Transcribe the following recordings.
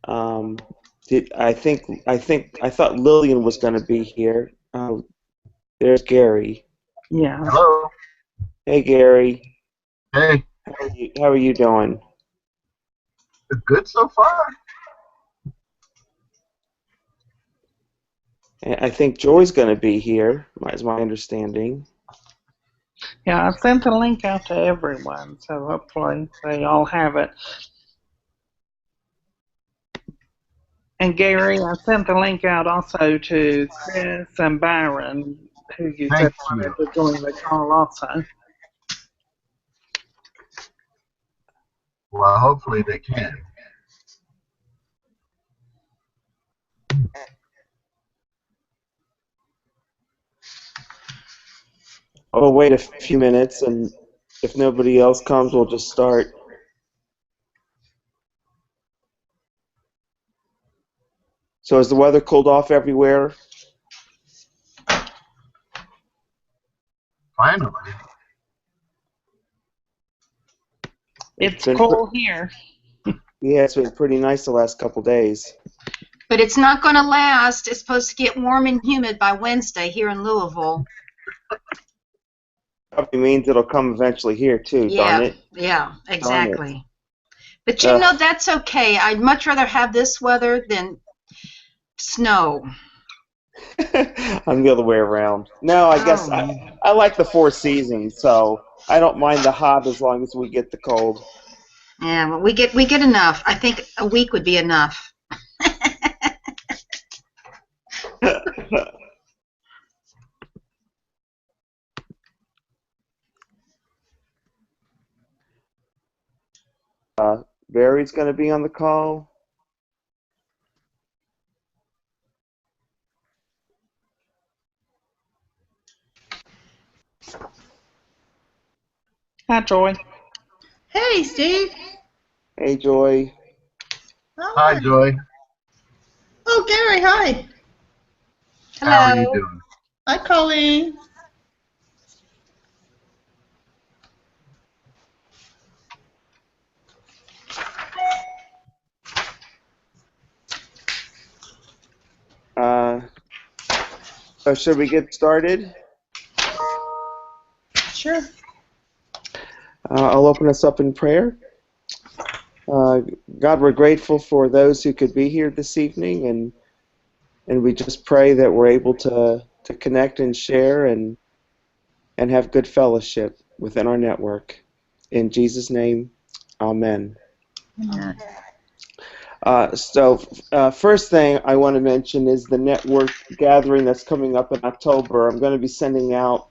Um, I thought Lillian was going to be here. There's Gary. Yeah. Hello. Hey, Gary. Hey. How are you doing? Good so far? I think Joy's going to be here, is my understanding. Yeah, I sent a link out to everyone, so hopefully they all have it. And Gary, I sent the link out also to Chris and Byron, who you said Thank wanted you. to join the call also. Well, hopefully they can. We'll wait a few minutes, and if nobody else comes, we'll just start. So has the weather cooled off everywhere? Finally. It's cool here. Yeah, it's been pretty nice the last couple days. But it's not going to last. It's supposed to get warm and humid by Wednesday here in Louisville. Probably means it'll come eventually here too, darn it. Yeah, exactly. Darn But you know, that's okay. I'd much rather have this weather than snow. I'm the other way around. No, I guess I like the 4 seasons, so I don't mind the hot as long as we get the cold. Yeah, well, we get enough. I think a week would be enough. Barry's going to be on the call. Hi, Joy. Hey, Steve. Hey, Joy. Hi, Joy. Oh, Gary, hi. Hello. How are you doing? Hi, Colleen. So should we get started? Sure. I'll open us up in prayer. God, we're grateful for those who could be here this evening, and we just pray that we're able to connect and share and have good fellowship within our network. In Jesus' name, amen. Amen. First thing I want to mention is the network gathering that's coming up in October. I'm going to be sending out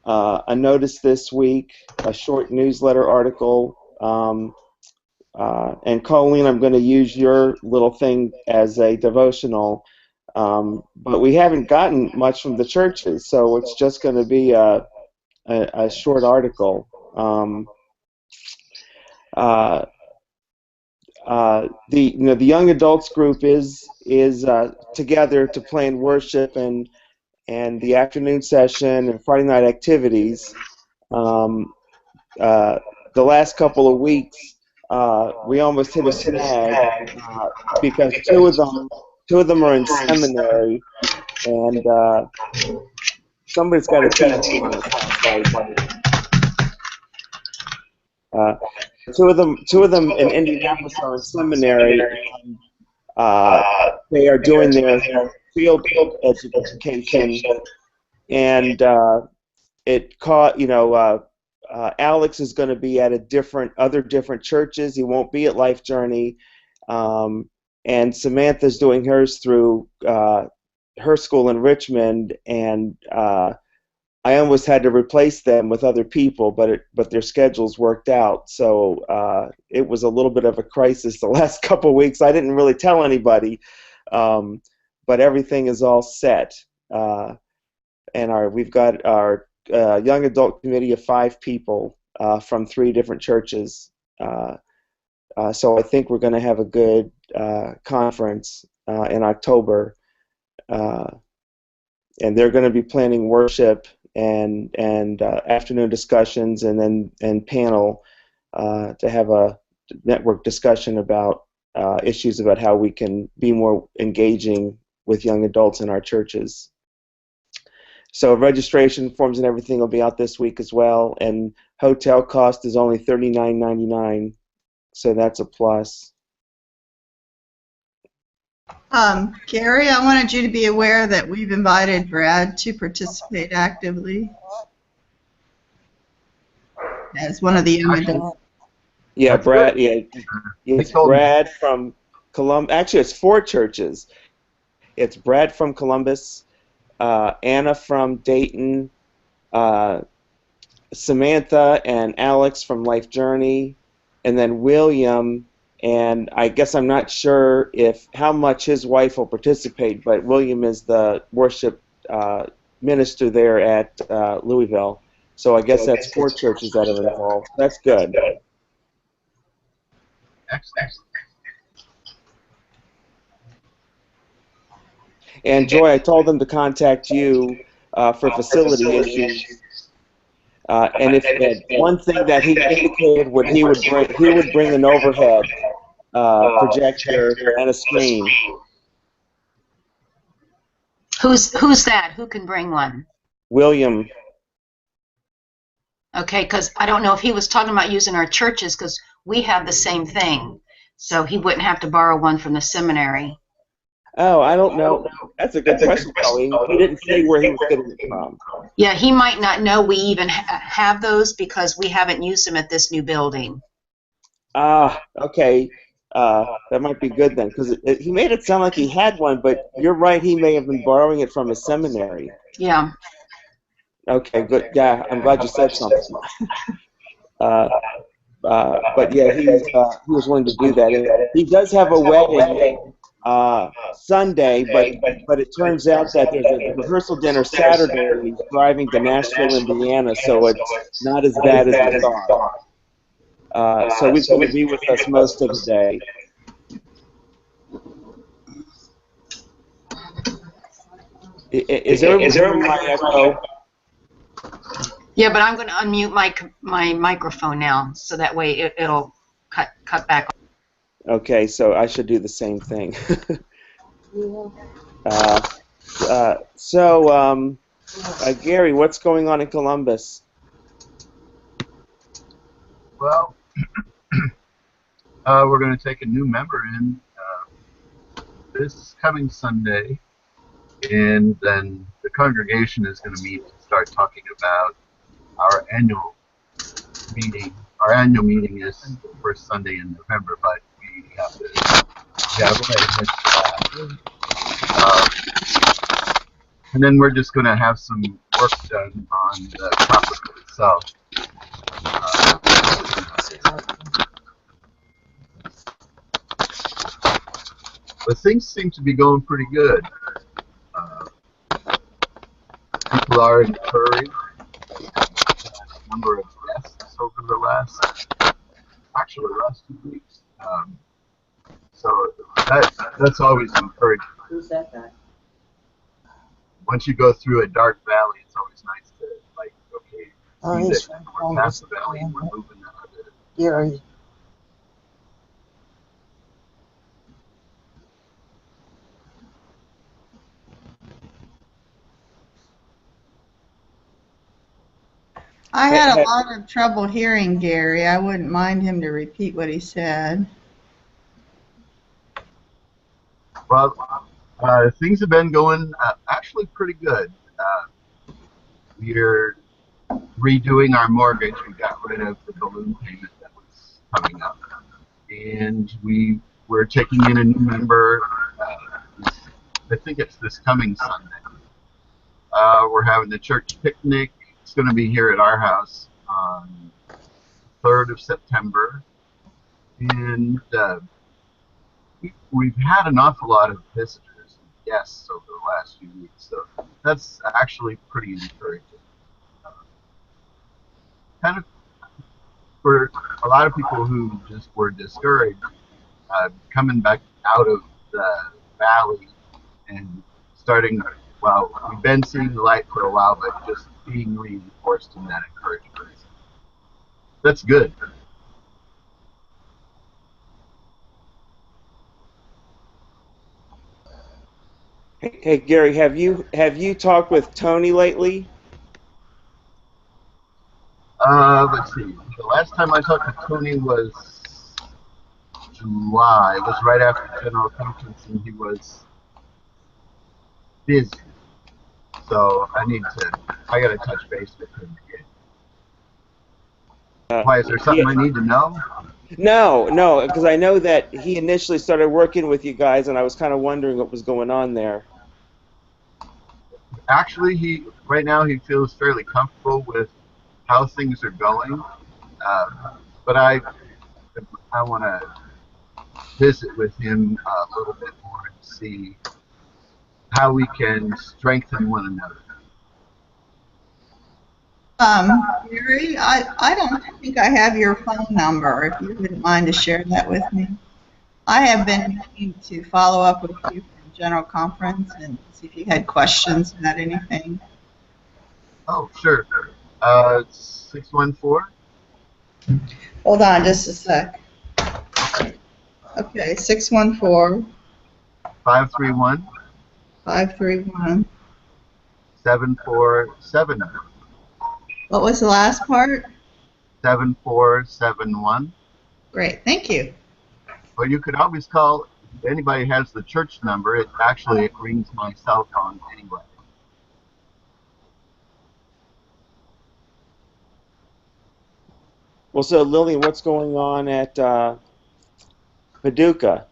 a notice this week, a short newsletter article, and Colleen, I'm going to use your little thing as a devotional, but we haven't gotten much from the churches, so it's just going to be a short article. The young adults group is together to plan worship and the afternoon session and Friday night activities. The last couple of weeks, we almost hit a snag because two of them are in seminary, and somebody's got a TV on this flashlight. Two of them in Indianapolis are in seminary, and they are doing their field education, and it caught Alex is going to be at other different churches. He won't be at Life Journey, and Samantha's doing hers through her school in Richmond, and I almost had to replace them with other people, but their schedules worked out. So it was a little bit of a crisis the last couple of weeks. I didn't really tell anybody, but everything is all set, and we've got our young adult committee of 5 people from 3 different churches. So I think we're going to have a good conference in October, and they're going to be planning worship and afternoon discussions and panel to have a network discussion about issues about how we can be more engaging with young adults in our churches. So registration forms and everything will be out this week as well, and hotel cost is only $39.99, so that's a plus. Gary, I wanted you to be aware that we've invited Brad to participate actively as one of the young adults. Yeah, That's Brad. good. Yeah, it's told me. Brad from Columbus. Actually, it's 4 churches. It's Brad from Columbus, Anna from Dayton, Samantha and Alex from Life Journey, and then William. And I guess I'm not sure if how much his wife will participate, but William is the worship minister there at Louisville. So I guess that's 4 churches that are involved. That's good. Excellent. And Joy, I told them to contact you for facility issues. And if one thing that he indicated he would bring an overhead projector and a screen. Who's that? Who can bring one? William. Okay, because I don't know if he was talking about using our churches, because we have the same thing. So he wouldn't have to borrow one from the seminary. Oh, I don't know. That's a good question, Colleen. He didn't say where he was getting it from. Yeah, he might not know we even have those because we haven't used them at this new building. Ah, okay. That might be good then, because he made it sound like he had one, but you're right. He may have been borrowing it from a seminary. Yeah. Okay, good. Yeah, I'm glad you said something. But yeah, he was willing to do that. And he does have a wedding Sunday, but it turns out that there's a rehearsal dinner Saturday, and he's driving to Nashville, Indiana, so it's not as bad as we thought. So he's going to be with us most of the day. Is there my echo? Yeah, but I'm going to unmute my microphone now, so that way it'll cut back. Okay, so I should do the same thing. Gary, what's going on in Columbus? Well, we're going to take a new member in this coming Sunday, and then the congregation is going to meet and start talking about our annual meeting. Our annual meeting is the first Sunday in November, but we have to we're ahead for that. And then we're just going to have some work done on the property itself. But things seem to be going pretty good. People are encouraged. Number of guests over the last 2 weeks. So that's always encouraging. Who's that guy? Once you go through a dark valley, it's always nice to okay, see He's that from we're past the valley and we're moving out of it. Gary. I had a lot of trouble hearing Gary. I wouldn't mind him to repeat what he said. Well, things have been going actually pretty good. We're redoing our mortgage. We got rid of the balloon payment that was coming up, and we're taking in a new member. I think it's this coming Sunday. We're having a church picnic. It's going to be here at our house on 3rd of September, and we've had an awful lot of visitors and guests over the last few weeks, so that's actually pretty encouraging. Kind of for a lot of people who just were discouraged, coming back out of the valley and starting, well, we've been seeing the light for a while, but just being reinforced in that encouragement. That's good. Hey Gary, have you talked with Tony lately? Let's see. The last time I talked to Tony was July. It was right after General Conference, and he was busy. So I got to touch base with him again. Why, is there something Yeah. I need to know? No, no, because I know that he initially started working with you guys, and I was kind of wondering what was going on there. Actually, right now he feels fairly comfortable with how things are going. Uh, but I want to visit with him a little bit more and see how we can strengthen one another. Gary, I don't think I have your phone number, if you wouldn't mind to share that with me. I have been meaning to follow up with you from General Conference and see if you had questions about anything. Oh, sure. 614. Hold on just a sec. Okay. Okay, 614 531 531. 7479. What was the last part? 7471. Great, thank you. Or you could always call, if anybody has the church number, it rings my cell phone anyway. Well, so Lillian, what's going on at Paducah?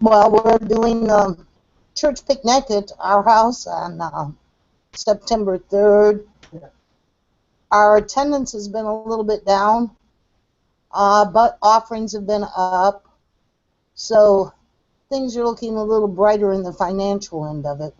Well, we're doing church picnic at our house on September 3rd. Our attendance has been a little bit down, but offerings have been up. So things are looking a little brighter in the financial end of it.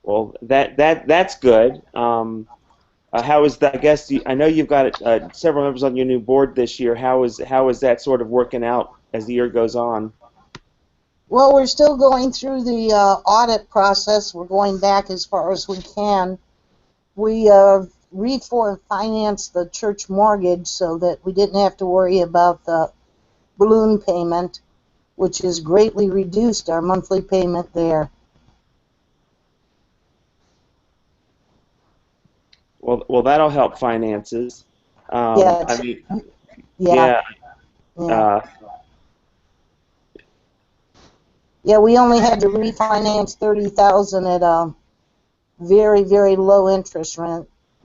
Well, that's good. How is that? I guess I know you've got several members on your new board this year. How is that sort of working out as the year goes on? Well, we're still going through the audit process. We're going back as far as we can. We refinanced the church mortgage so that we didn't have to worry about the balloon payment, which has greatly reduced our monthly payment there. Well, that'll help finances. Yeah, I mean, yeah, yeah. yeah. Uh, Yeah, we only had to refinance 30,000 at a very, very low interest rate,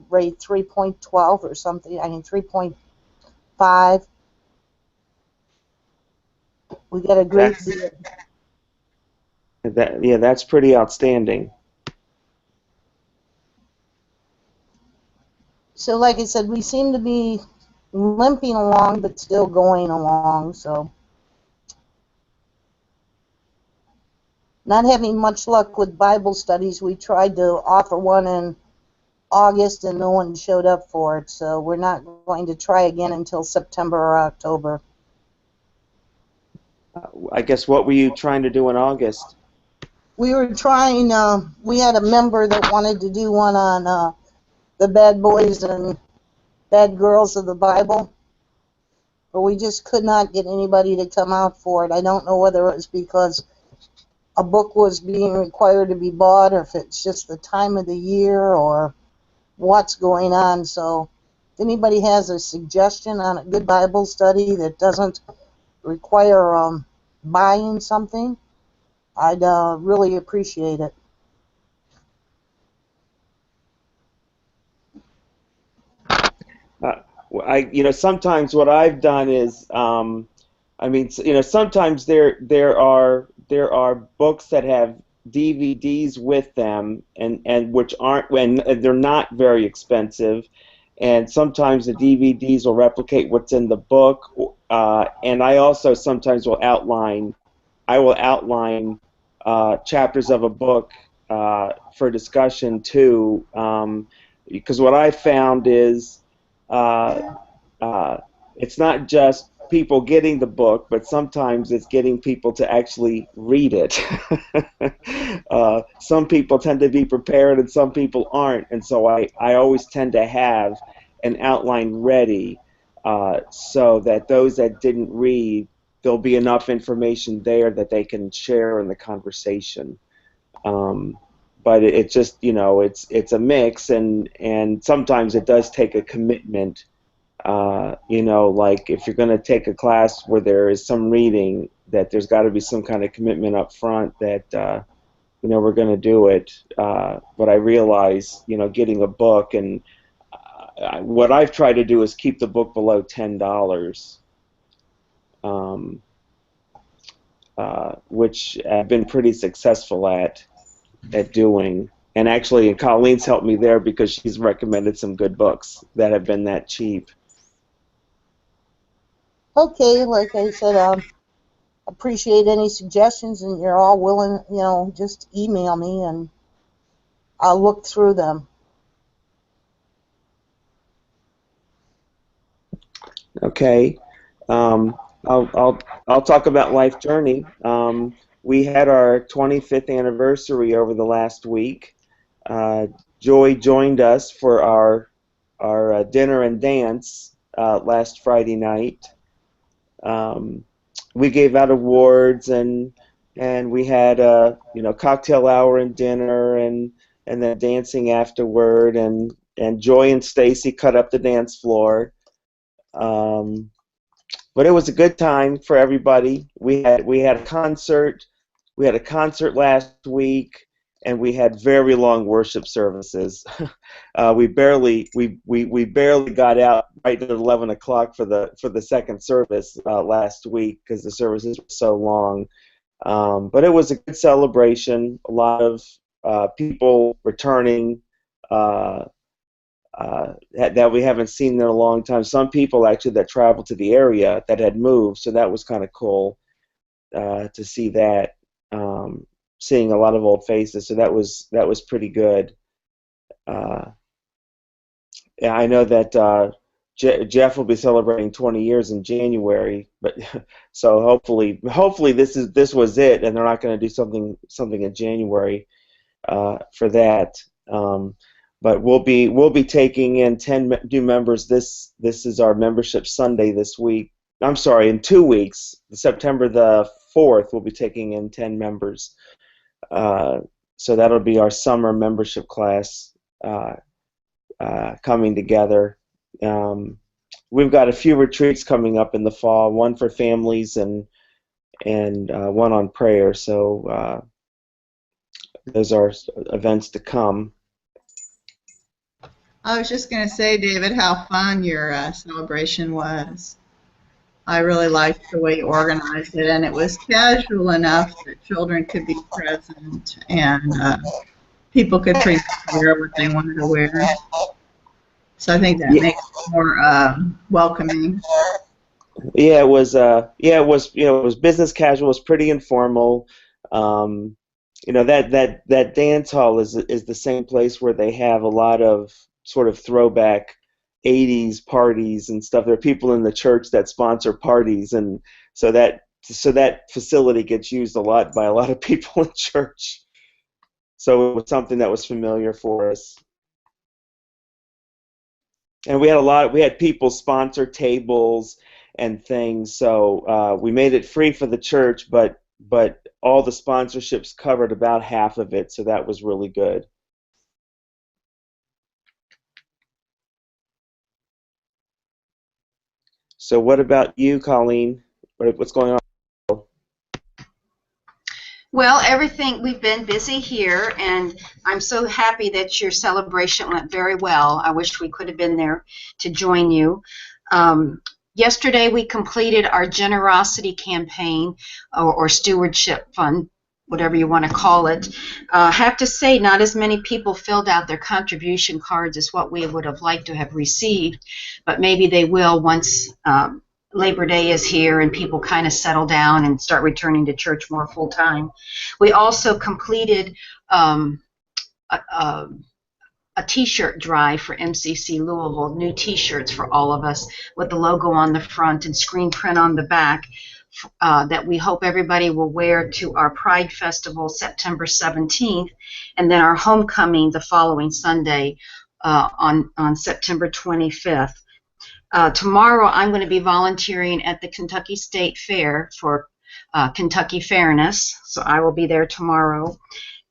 3.12 or something. I mean 3.5. We got a great that's deal. yeah, that's pretty outstanding. So, like I said, we seem to be limping along, but still going along. So, not having much luck with Bible studies. We tried to offer one in August, and no one showed up for it. So, we're not going to try again until September or October. I guess what were you trying to do in August? We were trying. We had a member that wanted to do one on the bad boys and bad girls of the Bible, but we just could not get anybody to come out for it. I don't know whether it was because a book was being required to be bought, or if it's just the time of the year, or what's going on. So if anybody has a suggestion on a good Bible study that doesn't require buying something, I'd really appreciate it. Uh, sometimes what I've done is, sometimes there are books that have DVDs with them, and which aren't when they're not very expensive, and sometimes the DVDs will replicate what's in the book, and I also sometimes will outline chapters of a book for discussion too, because what I found is uh, uh, it's not just people getting the book, but sometimes it's getting people to actually read it. Some people tend to be prepared and some people aren't, and so I always tend to have an outline ready. so that those that didn't read, there'll be enough information there that they can share in the conversation. But it's just, it's a mix, and sometimes it does take a commitment. Like if you're going to take a class where there is some reading, that there's got to be some kind of commitment up front that we're going to do it. But I realize, getting a book, and what I've tried to do is keep the book below $10, which I've been pretty successful at doing. And actually, Colleen's helped me there because she's recommended some good books that have been that cheap. Okay, like I said, appreciate any suggestions, and you're all willing, just email me and I'll look through them. Okay. I'll talk about Life Journey. We had our 25th anniversary over the last week. Joy joined us for our dinner and dance last Friday night. We gave out awards, and we had a cocktail hour and dinner, and then dancing afterward, and Joy and Stacy cut up the dance floor. But it was a good time for everybody. We had a concert. We had a concert last week, and we had very long worship services. We barely got out right at 11 o'clock for the second service last week because the services were so long. But it was a good celebration. A lot of people returning. That we haven't seen in a long time. Some people actually that traveled to the area that had moved, so that was kind of cool to see that. Seeing a lot of old faces, so that was pretty good. Yeah, I know that Jeff will be celebrating 20 years in January, but so hopefully this was it, and they're not going to do something in January for that. But we'll be taking in 10 new members. This is our membership Sunday this week. I'm sorry, in 2 weeks, September the 4th, we'll be taking in 10 members. So that'll be our summer membership class coming together. We've got a few retreats coming up in the fall. One for families and one on prayer. So those are events to come. I was just going to say, David, how fun your celebration was. I really liked the way you organized it, and it was casual enough that children could be present and people could freely wear what they wanted to wear. So I think that makes it more welcoming. Yeah, it was. It was business casual. It was pretty informal. That dance hall is the same place where they have a lot of sort of throwback 80s parties and stuff. There are people in the church that sponsor parties, and so that facility gets used a lot by a lot of people in church. So it was something that was familiar for us. And we had people sponsor tables and things, so we made it free for the church, but all the sponsorships covered about half of it, so that was really good. So what about you, Colleen? What's going on? Well, everything, we've been busy here, and I'm so happy that your celebration went very well. I wish we could have been there to join you. Yesterday we completed our generosity campaign, or stewardship fund, whatever you want to call it. I have to say, not as many people filled out their contribution cards as what we would have liked to have received, but maybe they will once Labor Day is here and people kind of settle down and start returning to church more full time. We also completed a t-shirt drive for MCC Louisville, new t-shirts for all of us with the logo on the front and screen print on the back that we hope everybody will wear to our Pride Festival September 17th, and then our homecoming the following Sunday on September 25th. Tomorrow I'm going to be volunteering at the Kentucky State Fair for Kentucky Fairness, so I will be there tomorrow.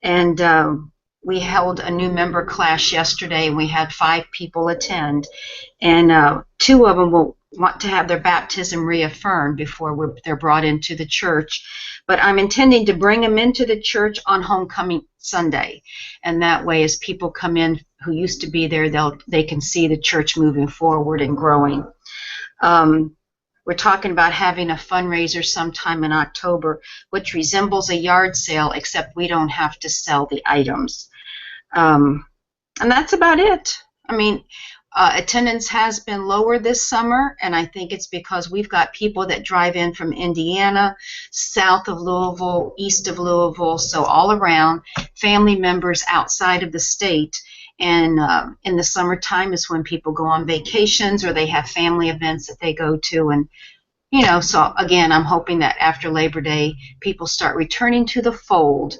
And we held a new member class yesterday, and we had 5 people attend. And 2 of them will want to have their baptism reaffirmed before they're brought into the church. But I'm intending to bring them into the church on Homecoming Sunday. And that way, as people come in who used to be there, they can see the church moving forward and growing. We're talking about having a fundraiser sometime in October, which resembles a yard sale, except we don't have to sell the items. And that's about it. I mean, attendance has been lower this summer, and I think it's because we've got people that drive in from Indiana, south of Louisville, east of Louisville, so all around, family members outside of the state. And in the summertime is when people go on vacations or they have family events that they go to. And, you know, so again, I'm hoping that after Labor Day, people start returning to the fold.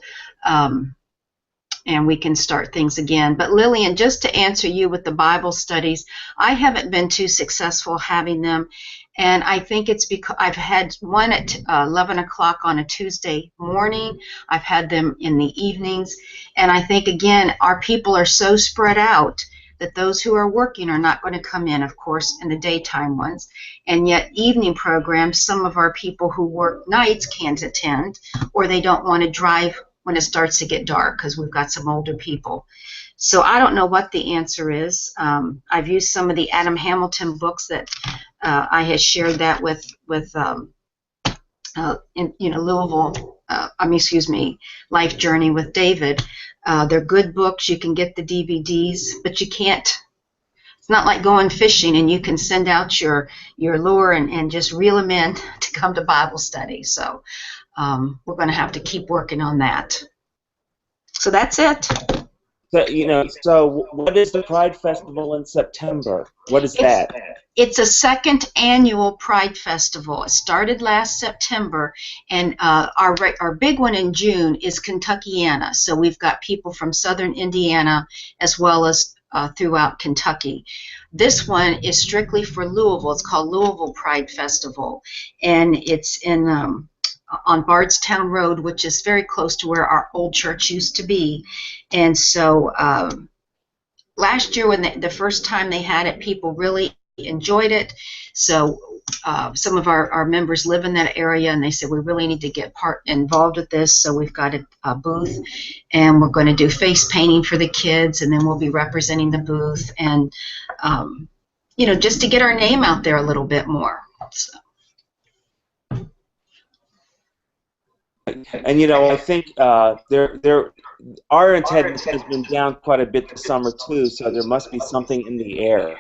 And we can start things again. But Lillian, just to answer you with the Bible studies, I haven't been too successful having them. And I think it's because I've had one at 11 o'clock on a Tuesday morning. I've had them in the evenings. And I think, again, our people are so spread out that those who are working are not going to come in, of course, in the daytime ones. And yet evening programs, some of our people who work nights can't attend, or they don't want to drive when it starts to get dark because we've got some older people. So I don't know what the answer is. I've used some of the Adam Hamilton books that I had shared that with Louisville, Life Journey with David. They're good books. You can get the DVDs, but you can't. It's not like going fishing and you can send out your lure and just reel them in to come to Bible study. So we're going to have to keep working on that. So that's it. So what is the Pride Festival in September? What is that? It's a second annual Pride Festival. It started last September, and our big one in June is Kentuckiana. So we've got people from southern Indiana as well as throughout Kentucky. This one is strictly for Louisville. It's called Louisville Pride Festival, and it's in on Bardstown Road, which is very close to where our old church used to be. And so last year, when the first time they had it, people really enjoyed it. So some of our members live in that area, and they said, we really need to get involved with this. So we've got a booth, and we're going to do face painting for the kids, and then we'll be representing the booth, and just to get our name out there a little bit more. So. And I think our attendance has been down quite a bit this summer too, so there must be something in the air.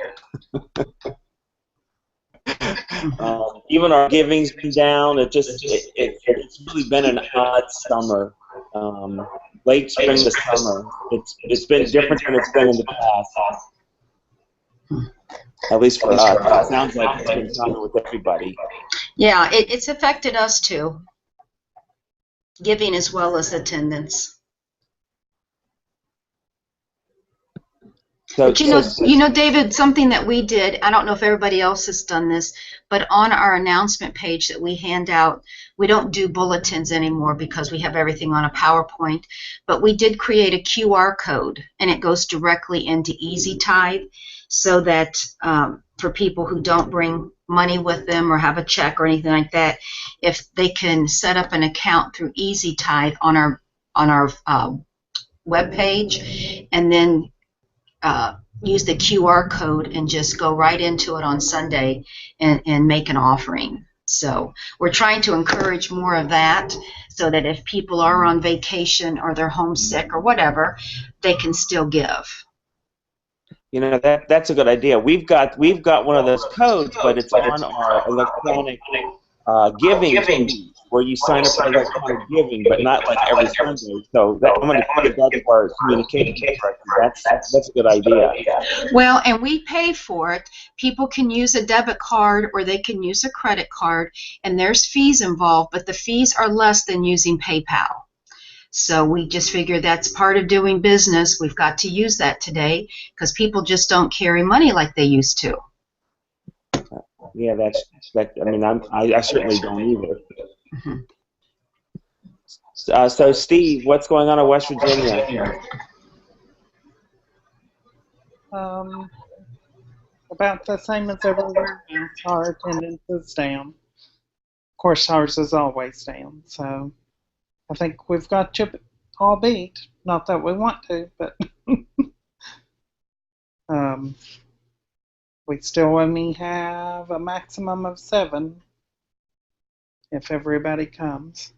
Even our giving's been down. It's really been an odd summer. Late spring to summer. It's been different than it's been in the past. At least for us. It sounds like it's been common with everybody. Yeah, it's affected us too. Giving as well as attendance. But David, something that we did, I don't know if everybody else has done this, but on our announcement page that we hand out, we don't do bulletins anymore because we have everything on a PowerPoint, but we did create a QR code, and it goes directly into Easy Tithe, so that for people who don't bring money with them or have a check or anything like that, if they can set up an account through Easy Tithe on our web page, and then use the QR code and just go right into it on Sunday and make an offering. So we're trying to encourage more of that, so that if people are on vacation or they're homesick or whatever, they can still give. That's a good idea. We've got one of those codes, but it's on our electronic giving page, where you sign up for electronic giving, but not like every Sunday. So I'm going to put that to our communication director. That's a good idea. Well, and we pay for it. People can use a debit card or they can use a credit card, and there's fees involved, but the fees are less than using PayPal. So we just figure that's part of doing business. We've got to use that today because people just don't carry money like they used to. yeah, I mean, I certainly don't either. Mhm. So Steve, what's going on in West Virginia? Um, about the same as everywhere else. Our attendance is down. Of course, ours is always down. So I think we've got you all beat. Not that we want to, but um, we still only have a maximum of 7 if everybody comes.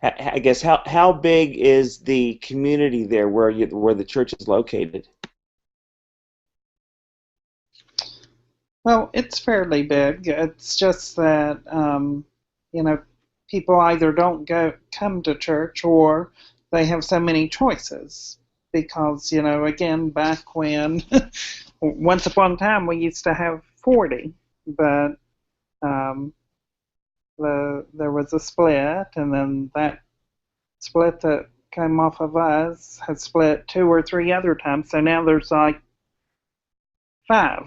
I guess how big is the community there where the church is located? Well, it's fairly big. It's just that you know, people either don't come to church or they have so many choices because again, back when once upon a time we used to have 40, but um, there was a split, and then that split that came off of us had split 2 or 3 other times, so now there's like 5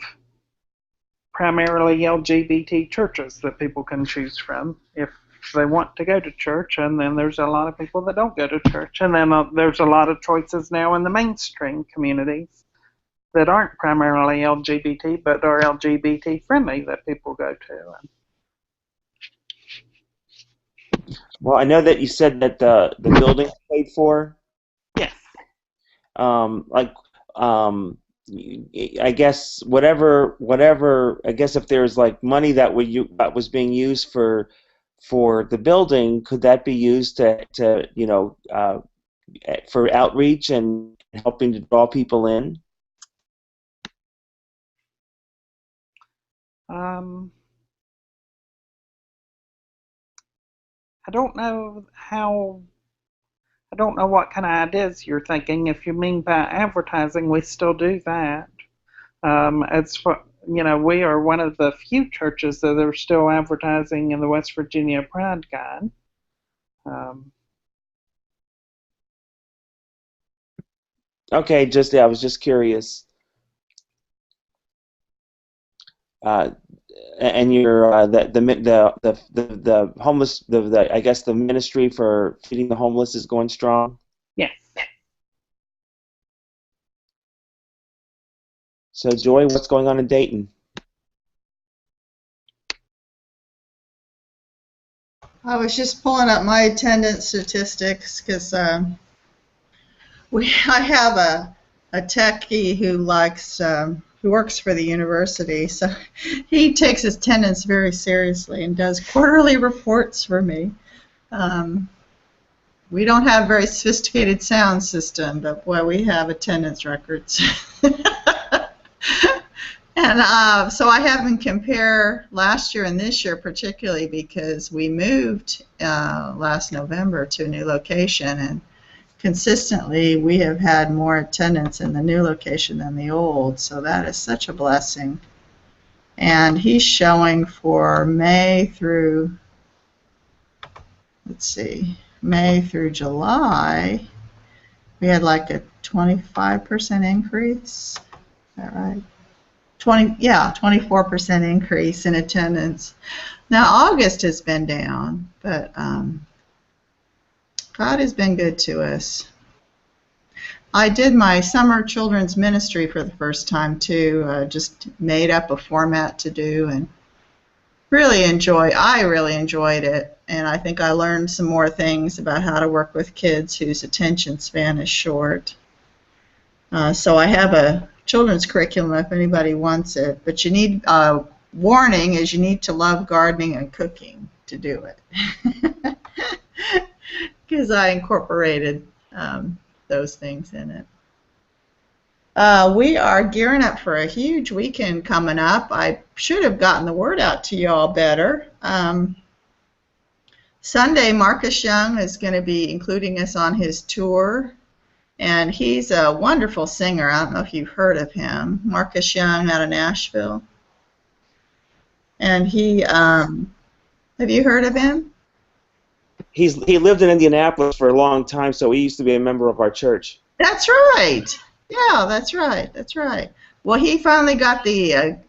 primarily LGBT churches that people can choose from if they want to go to church, and then there's a lot of people that don't go to church, and then there's a lot of choices now in the mainstream communities that aren't primarily LGBT but are LGBT friendly that people go to. Well, I know that you said that the building is paid for. Yes. Like, I guess whatever. I guess if there's like money that was being used for the building, could that be used to for outreach and helping to draw people in? Um, I don't know I don't know what kind of ideas you're thinking. If you mean by advertising, we still do that. As for we are one of the few churches that are still advertising in the West Virginia Pride Guide. Um, Okay, I was just curious. Uh, and your the homeless I guess the ministry for feeding the homeless is going strong. yes. So Joy, what's going on in Dayton? I was just pulling up my attendance statistics because I have a techie who works for the university, so he takes his attendance very seriously and does quarterly reports for me. We don't have a very sophisticated sound system, but boy, we have attendance records. And so I have them compare last year and this year particularly because we moved last November to a new location, and consistently we have had more attendance in the new location than the old, so that is such a blessing. And he's showing for May through July, we had like a 25% increase. Is that right? 24% increase in attendance. Now August has been down, but God has been good to us. I did my summer children's ministry for the first time too. Just made up a format to do, and I really enjoyed it. And I think I learned some more things about how to work with kids whose attention span is short. So I have a children's curriculum if anybody wants it, but you need warning is you need to love gardening and cooking to do it, because I incorporated those things in it. We are gearing up for a huge weekend coming up. I should have gotten the word out to you all better. Sunday, Marcus Young is going to be including us on his tour. And he's a wonderful singer. I don't know if you've heard of him. Marcus Young out of Nashville. And have you heard of him? He lived in Indianapolis for a long time, so he used to be a member of our church. That's right. Yeah, that's right. That's right. Well, he finally got the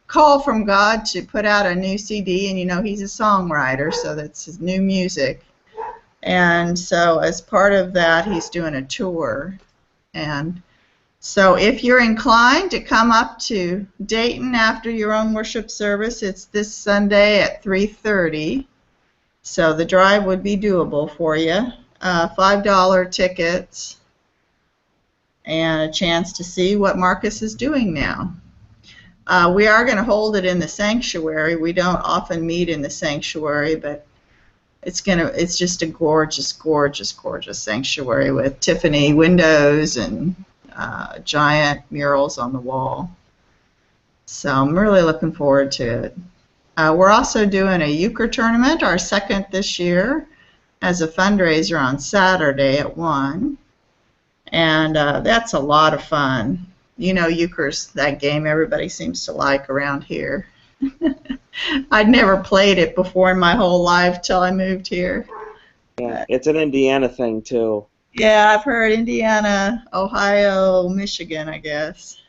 call from God to put out a new CD, and you know he's a songwriter, so that's his new music. And so as part of that, he's doing a tour. And so if you're inclined to come up to Dayton after your own worship service, it's this Sunday at 3:30. So the drive would be doable for you. $5 tickets and a chance to see what Marcus is doing now. We are going to hold it in the sanctuary. We don't often meet in the sanctuary, but it's just a gorgeous, gorgeous, gorgeous sanctuary with Tiffany windows and giant murals on the wall. So I'm really looking forward to it. We're also doing a euchre tournament, our second this year, as a fundraiser on Saturday at 1. And that's a lot of fun. You know, euchre's that game everybody seems to like around here. I'd never played it before in my whole life till I moved here. Yeah, it's an Indiana thing too. Yeah, I've heard Indiana, Ohio, Michigan, I guess.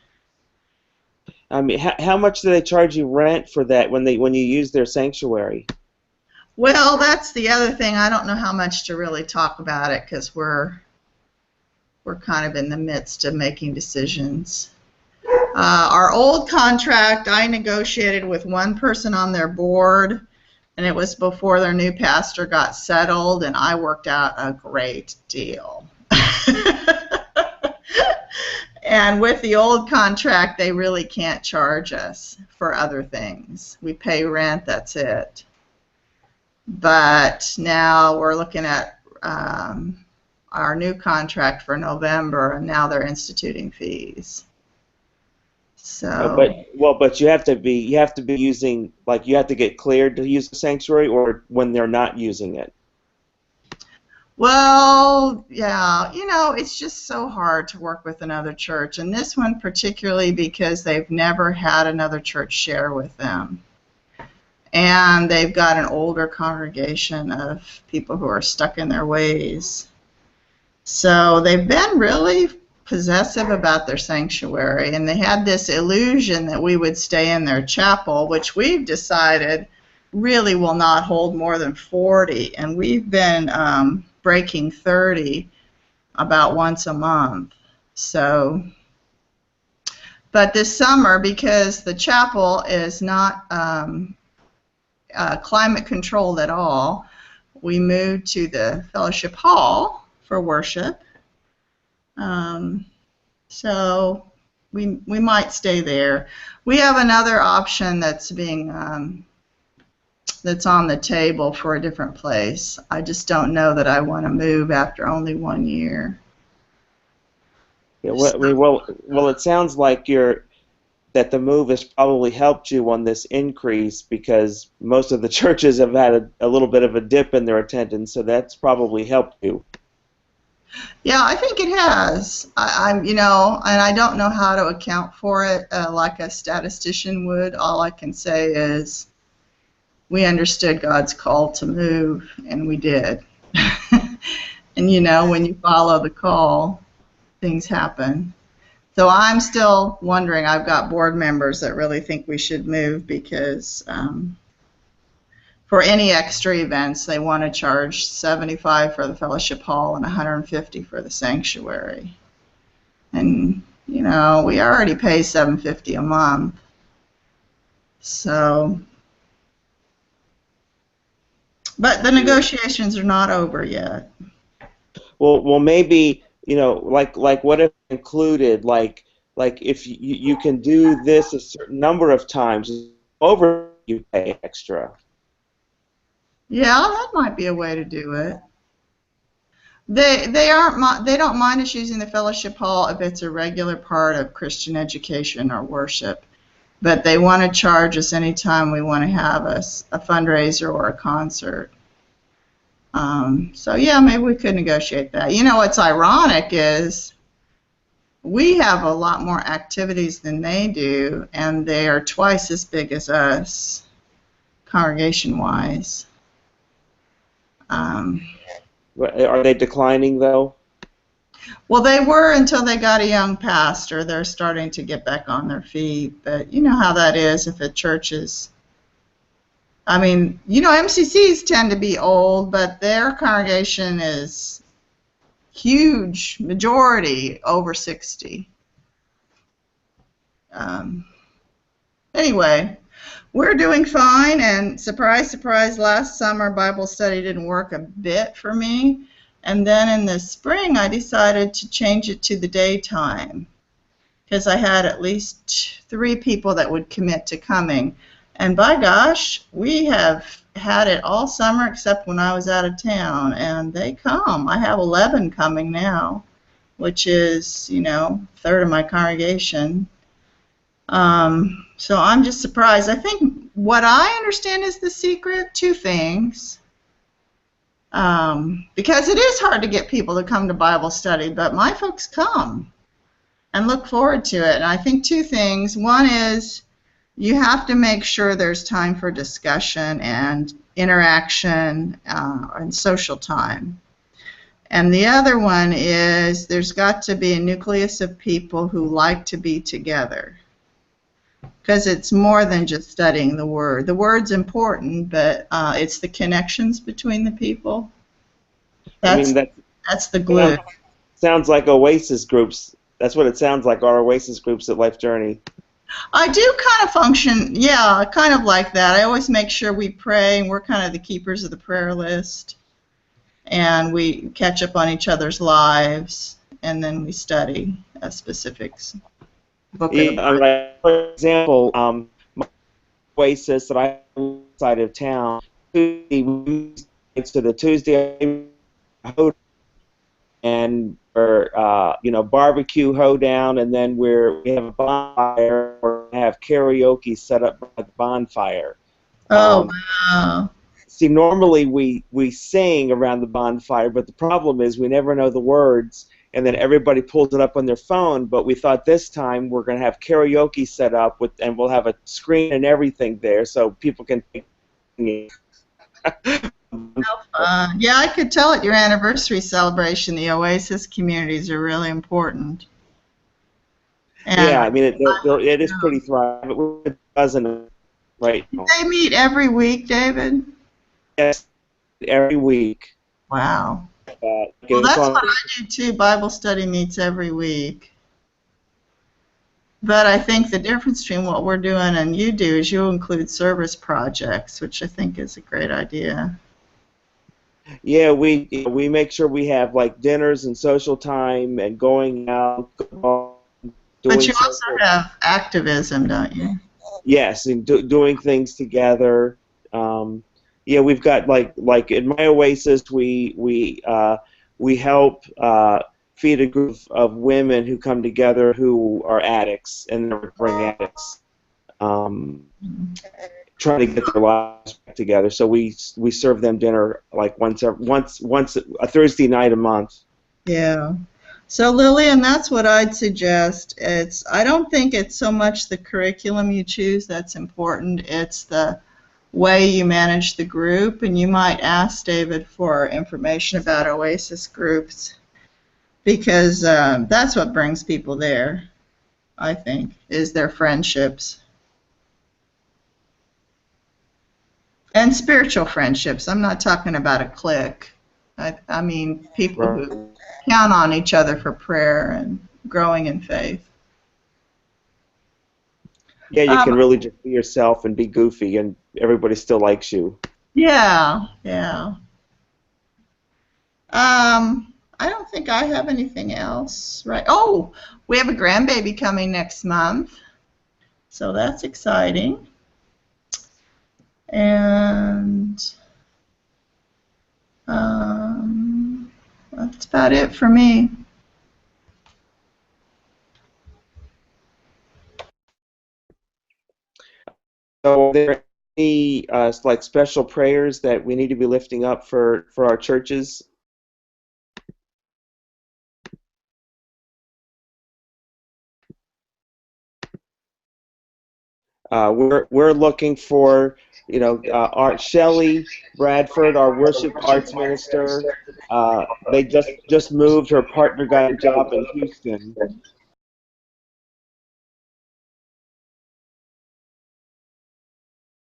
I mean, how much do they charge you rent for that when you use their sanctuary? Well, that's the other thing. I don't know how much to really talk about it because we're kind of in the midst of making decisions. Our old contract, I negotiated with one person on their board, and it was before their new pastor got settled, and I worked out a great deal. And with the old contract, they really can't charge us for other things. We pay rent, that's it. But now we're looking at our new contract for November, and now they're instituting fees. So. But you have to be using, like, you have to get cleared to use the sanctuary, or when they're not using it. Well, yeah, you know, it's just so hard to work with another church, and this one particularly because they've never had another church share with them. And they've got an older congregation of people who are stuck in their ways. So they've been really possessive about their sanctuary, and they had this illusion that we would stay in their chapel, which we've decided really will not hold more than 40, and we've been breaking 30 about once a month. So, but this summer, because the chapel is not climate controlled at all, we moved to the fellowship hall for worship. So we might stay there. We have another option that's being that's on the table for a different place. I just don't know that I want to move after only 1 year. Yeah, well, it sounds like that the move has probably helped you on this increase, because most of the churches have had a little bit of a dip in their attendance, so that's probably helped you. Yeah, I think it has. I'm, you know, and I don't know how to account for it like a statistician would. All I can say is we understood God's call to move, and we did. And, you know, when you follow the call, things happen. So I'm still wondering. I've got board members that really think we should move because for any extra events, they want to charge $75 for the fellowship hall and $150 for the sanctuary. And, you know, we already pay $750 a month. So, but the negotiations are not over yet. Well, maybe, you know, like what if included, like if you can do this a certain number of times, over you pay extra. Yeah, that might be a way to do it. They don't mind us using the fellowship hall if it's a regular part of Christian education or worship, but they want to charge us anytime we want to have a fundraiser or a concert. So yeah, maybe we could negotiate that. You know, what's ironic is we have a lot more activities than they do, and they are twice as big as us, congregation-wise. Are they declining though? Well, they were until they got a young pastor. They're starting to get back on their feet. But you know how that is if a church is. I mean, you know, MCCs tend to be old, but their congregation is huge, majority over 60. Um, anyway, we're doing fine, and surprise, surprise, last summer Bible study didn't work a bit for me. And then in the spring, I decided to change it to the daytime because I had at least 3 people that would commit to coming. And by gosh, we have had it all summer except when I was out of town, and they come. I have 11 coming now, which is, you know, a third of my congregation. So I'm just surprised. I think what I understand is the secret, 2 things. Because it is hard to get people to come to Bible study, but my folks come and look forward to it. And I think 2 things. One is you have to make sure there's time for discussion and interaction and social time. And the other one is there's got to be a nucleus of people who like to be together. Because it's more than just studying the Word. The Word's important, but it's the connections between the people. I mean, That's the glue. sounds like Oasis groups. That's what it sounds like, our Oasis groups at Life Journey. I do kind of function, yeah, kind of like that. I always make sure we pray, and we're kind of the keepers of the prayer list. And we catch up on each other's lives, and then we study specifics. Book of the Yeah, I mean, like, for example, my Oasis that I live outside of town, it's to the Tuesday and you know, barbecue hoedown, and then we have a bonfire, or have karaoke set up by the bonfire. Oh, Um, wow. See, normally we sing around the bonfire, but the problem is we never know the words, and then everybody pulls it up on their phone. But we thought this time we're going to have karaoke set up and we'll have a screen and everything there, so people can. Yeah, I could tell at your anniversary celebration the Oasis communities are really important. And Yeah, I mean it is pretty thriving. We're a dozen right now. they meet every week, David? Yes, every week. Wow. Well, It's that's on. what I do too. Bible study meets every week. But I think the difference between what we're doing and you do is you include service projects, which I think is a great idea. Yeah, we make sure we have like dinners and social time and going out, But doing you also social. have activism, don't you? Yes, and doing things together. Yeah, we've got like in my Oasis, we help feed a group of women who come together who are addicts and they're recovering addicts, trying to get their lives back together. So we serve them dinner like once a Thursday night a month. Yeah. So Lillian, that's what I'd suggest. I don't think it's so much the curriculum you choose that's important. It's the way you manage the group, and you might ask David for information about Oasis groups because that's what brings people there, I think, is their friendships. And spiritual friendships. I'm not talking about a clique. I mean people Right. who count on each other for prayer and growing in faith. Yeah, you Um, can really just be yourself and be goofy, and everybody still likes you. yeah, yeah. I don't think I have anything else. Right. Oh, we have a grandbaby coming next month, so that's exciting. And that's about it for me. So, are there any like special prayers that we need to be lifting up for our churches? We're looking for Art Shelley Bradford, our worship arts minister. They just moved. Her partner got a job in Houston,